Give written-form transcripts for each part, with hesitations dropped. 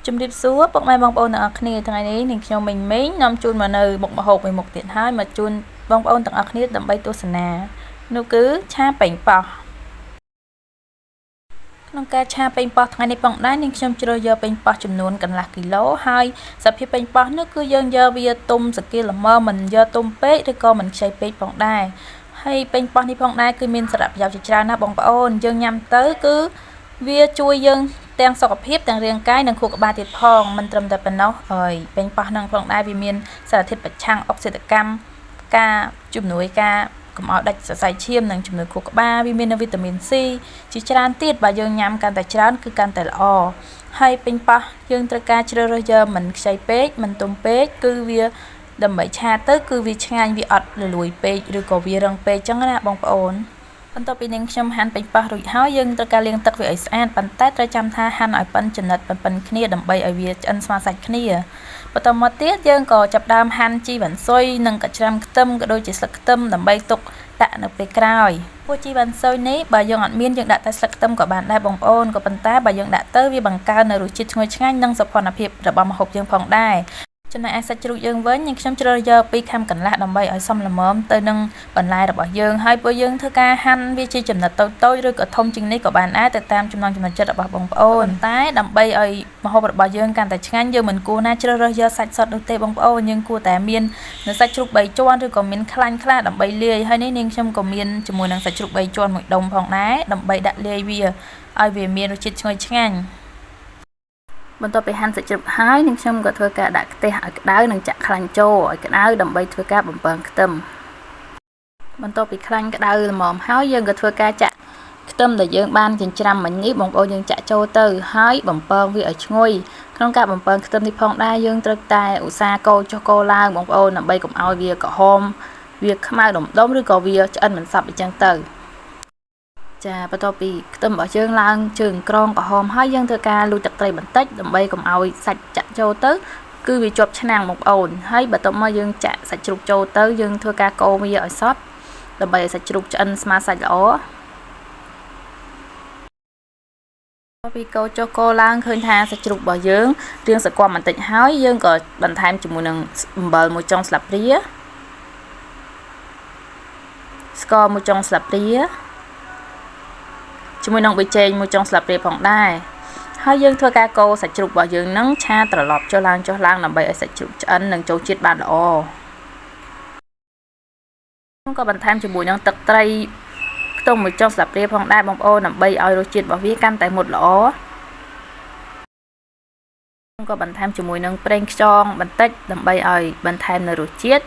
ជំរាបសួរពុកម៉ែបងប្អូនទាំងអស់គ្នាថ្ងៃនេះនាងខ្ញុំមីងនាំជូនមកនៅមុខម្ហូបមួយមុខទៀតហើយមកជូនបងប្អូនទាំងអស់គ្នាដើម្បីទស្សនានោះគឺឆាប៉េងប៉ោះក្នុងការឆាប៉េងប៉ោះថ្ងៃនេះផងដែរនាងខ្ញុំជ្រើសយកប៉េងប៉ោះចំនួនកន្លះគីឡូហើយសភាពប៉េងប៉ោះនោះគឺយើងយកវាទុំសកៀលល្មមមិនយកទុំពេកឬក៏មិនខ្ចីពេកផងដែរហើយប៉េងប៉ោះនេះផងដែរគឺមានសារៈប្រយោជន៍ជាច្រើនណាស់បងប្អូនយើងញ៉ាំទៅគឺវាជួយយើងទាំងសុខភាពទាំងរាងកាយនិងខួរក្បាលទៀតផងមិនត្រឹមតែប៉ុណ្ណោះហើយប៉េងប៉ោះនឹងផងដែរវាមានសារធាតុប្រឆាំងអុកស៊ីតកម្មការជំនួយការកុំឲ្យដាច់សរសៃឈាមនិងជំនួយខួរក្បាលវាមានវីតាមីន C ជាច្រើនទៀតបើយើងញ៉ាំកាន់តែច្រើនគឺកាន់តែល្អហើយប៉េងប៉ោះយើងត្រូវការជ្រើសរើសយកមិនខ្ចីពេកមិនទុំពេកគឺវាដើម្បីឆាទៅគឺវាឆ្ងាញ់វាអត់រលួយពេកឬក៏វារឹងពេកចឹងណាបងប្អូនបន្ទាប់ពីនាងខ្ញុំហាន់ប៉េងប៉ោះរួចហើយយើងត្រូវការលាងទឹកវាឲ្យស្អាតប៉ុន្តែត្រូវចាំថាហាន់ឲ្យប៉ិនចំណិតប៉ិនគ្នាដើម្បីឲ្យវាឆ្អិនស្មើសាច់គ្នាបន្តមកទៀតយើងក៏ចាប់ដើមហាន់ជីវ៉ាន់ស៊ុយនិងកញ្ច្រាំខ្ទឹមក៏ដូចជាស្លឹកខ្ទឹមដើម្បីទុកដាក់នៅពេលក្រោយពួកជីវ៉ាន់ស៊ុយនេះបើយើងអត់មានយើងដាក់តែស្លឹកខ្ទឹមក៏បានដែរបងប្អូនក៏ប៉ុន្តែបើយើងដាក់ទៅវាបង្កើននូវរសជាតិឈ្ងុយឆ្ងាញ់និងសោភ័ណភាពរបស់ម្ហូបយើងផងដែរចំណែកឯសាច់ជ្រូកយើងវិញខ្ញុំជ្រើសយក2ខាំកន្លះដើម្បីឲ្យសមល្មមទៅនឹងបន្លែរបស់យើងហើយពួកយើងធ្វើការហាន់វាជាចំណិតតូចៗឬក៏ធំជាងនេះក៏បានដែរទៅតាមចំណង់ចំណូលចិត្តរបស់បងប្អូនតែដើម្បីឲ្យម្ហូបរបស់យើងកាន់តែឆ្ងាញ់យើងមិនគួរណាជ្រើសរើសយកសាច់សុទ្ធនោះទេបងប្អូនយើងគួរតែមាននៅសាច់ជ្រូក3ជាន់ឬក៏មានខ្លាញ់ខ្លះដើម្បីលាយហើយនេះនាងខ្ញុំក៏មានជាមួយនឹងសាច់ជ្រូក3ជាន់មួយដុំផងដែរដើម្បីដាក់លាយវាឲ្យវាមានរសជាតិឈ្ងុយឆ្ងាញ់បន្ទាប់ពីហាន់សាច់ជ្រូកហើយនាងខ្ញុំក៏ធ្វើការដាក់ខ្ទះឲ្យក្តៅនិងចាក់ខ្លាញ់ចូលឲ្យក្តៅដើម្បីធ្វើការបំពងខ្ទឹមបន្ទាប់ពីខ្លាញ់ក្តៅល្មមហើយយើងក៏ធ្វើការចាក់ខ្ទឹមដែលយើងបានចិញ្ច្រាំមិញនេះបងប្អូនយើងចាក់ចូលទៅហើយបំពងវាឲ្យឈ្ងុយក្នុងការបំពងខ្ទឹមនេះផងដែរយើងត្រូវតែឧស្សាហ៍កូរចុះកូរឡើងបងប្អូនដើម្បីកុំឲ្យវាក្រហមវាខ្មៅដុំៗឬក៏វាឆ្អិនមិនសព្វអញ្ចឹងទៅចាបន្ទាប់ពីខ្ទឹមរបស់យើងឡើងជើងក្រងក្រហមហើយយើងធ្វើការលូតទឹកត្រីបន្តិចដើម្បីកុំឲ្យសាច់ចាក់ចូលទៅគឺវាជាប់ឆ្នាំងបងប្អូនហើយបន្ទាប់មកយើងចាក់សាច់ជ្រូកចូលទៅយើងធ្វើការកូរវាឲ្យសព្វដើម្បីឲ្យសាច់ជ្រូកឆ្អិនស្មើសាច់ល្អពីកូរចុះកូរឡើងឃើញថាសាច់ជ្រូករបស់យើងរាងសកមបន្តិចហើយយើងក៏បន្ថែមជាមួយនឹងអំបិល1ចុងស្លាបព្រាស្ករ1ចុងស្លាបព្រាជាមួយនឹងប៊ីចេង1ចុងស្លាបព្រាផងដែរហើយយើងធ្វើការកូរសាច់ជ្រូករបស់យើងនឹងឆាត្រឡប់ចុះឡើងដើម្បីឲ្យសាច់ជ្រូកឆ្អិននិងចូលជាតិបានល្អខ្ញុំក៏បន្ថែមជាមួយនឹងទឹកត្រីខ្ទង់1ចុងស្លាបព្រាផងដែរបងប្អូនដើម្បីឲ្យរសជាតិរបស់វាកាន់តែមុតល្អខ្ញុំក៏បន្ថែមជាមួយនឹងប្រេងខ្យងបន្តិចដើម្បីឲ្យបន្ថែមនូវរសជាតិ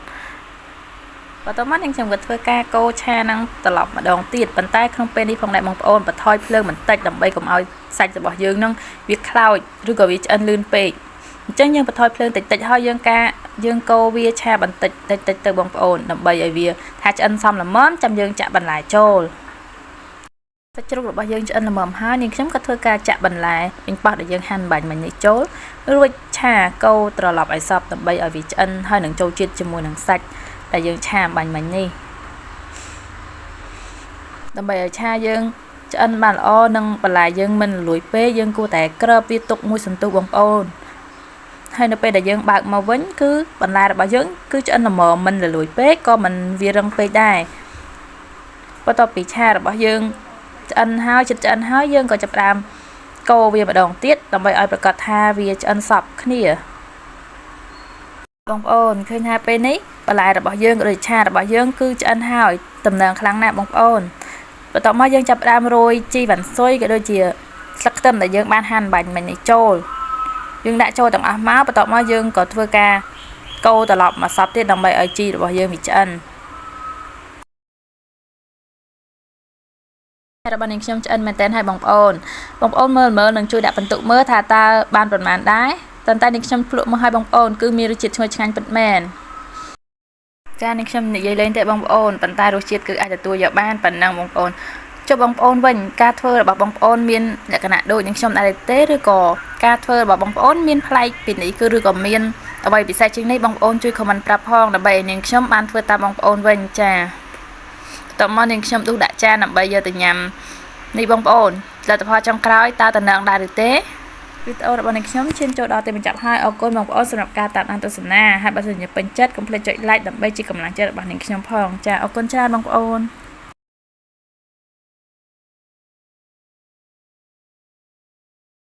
បន្តមកខ្ញុំក៏ធ្វើការកូរឆានឹងត្រឡប់ម្ដងទៀតប៉ុន្តែក្នុងពេលនេះផងដែរបងប្អូនបន្ថយភ្លើងបន្តិចដើម្បីកុំឲ្យសាច់របស់យើងនឹងវាខ្លោចឬក៏វាឆ្អិនលឿនពេកអញ្ចឹងយើងបន្ថយភ្លើងតិចៗហើយយើងកូរវាឆាបន្តិចទៅបងប្អូនដើម្បីឲ្យវាថាឆ្អិនសមល្មមចាំយើងចាក់បន្លែចូលសាច់ជ្រូករបស់យើងឆ្អិនល្មមហើយនាងខ្ញុំក៏ធ្វើការចាក់បន្លែប៉េងប៉ោះដែលយើងហាន់បាញ់មិញនេះចូលរួចឆាកូរត្រឡប់ឲ្យសព្វដើម្បីឲ្យវាឆ្អិនហើយនឹងចូលជាតិជាមួយនឹងសាច់ដែលយើងឆាបាញ់មិញនេះដើម្បីឲ្យឆាយើងឆ្អិនបានល្អនិងបន្លែយើងមិនរលួយពេកយើងគួរតែគ្របវាទុកមួយសន្ទុះបងប្អូនហើយនៅពេលដែលយើងបើកមកវិញគឺបន្លែរបស់យើងគឺឆ្អិនល្មមមិនរលួយពេកក៏មិនវារឹងពេកដែរបន្ទាប់ពីឆារបស់យើងឆ្អិនហើយចិត្តឆ្អិនហើយយើងក៏ចាប់ផ្ដើមកូរវាម្ដងទៀតដើម្បីឲ្យប្រាកដថាវាឆ្អិនសព្វគ្នាបងប្អូនឃើញថាពេលនេះបន្លែរបស់យើងក៏ដូចឆារបស់យើងគឺឆ្អិនហើយតំណែងខ្លាំងណាស់បងប្អូនបន្ទាប់មកយើងចាប់ផ្ដើមរោយជីវ៉ាន់ស៊ុយក៏ដូចជាស្លឹកខ្ទឹមដែលយើងបានហាន់បាញ់មិញនេះចូលយើងដាក់ចូលទាំងអស់មកបន្ទាប់មកយើងក៏ធ្វើការកូរត្រឡប់មកសព្វទៀតដើម្បីឲ្យជីរបស់យើងវាឆ្អិនរបស់នាងខ្ញុំឆ្អិនមែនតើហើយបងប្អូនមើលនឹងជួយដាក់បន្ទុកមើលថាតើបានប្រមាណដែរតែនាងខ្ញុំភ្លក់មកឲ្យបងប្អូនគឺមានរសជាតិឈ្ងុយឆ្ងាញ់ពិតមែនចានាងខ្ញុំនិយាយលេងទេបងប្អូនប៉ុន្តែរសជាតិគឺអាចទទួលយកបានប៉ុណ្ណឹងបងប្អូនចុះបងប្អូនវិញការធ្វើរបស់បងប្អូនមានលក្ខណៈដូចនាងខ្ញុំដែរទេឬក៏ការធ្វើរបស់បងប្អូនមានប្លែកពីនេះគឺឬក៏មានអ្វីពិសេសជាងនេះបងប្អូនជួយ comment ប្រាប់ផងដើម្បីឲ្យនាងខ្ញុំបានធ្វើតាមបងប្អូនវិញចាតោះមកនាងខ្ញុំដួសដាក់ចានដើម្បីយកទៅញ៉ាំនេះបងប្អូនលទ្ធផលចុងក្រោយតើតំណែងដែរឬទេ វីដេអូរបស់អ្នកខ្ញុំឈានចូលដល់ទីបញ្ចប់ហើយអរគុណបងប្អូនសម្រាប់ការតាមដានទស្សនាហើយបើសិនជាពេញចិត្តកុំភ្លេចចុច like ដើម្បីជាកម្លាំងចិត្តរបស់អ្នកខ្ញុំផងចាអរគុណច្រើនបងប្អូន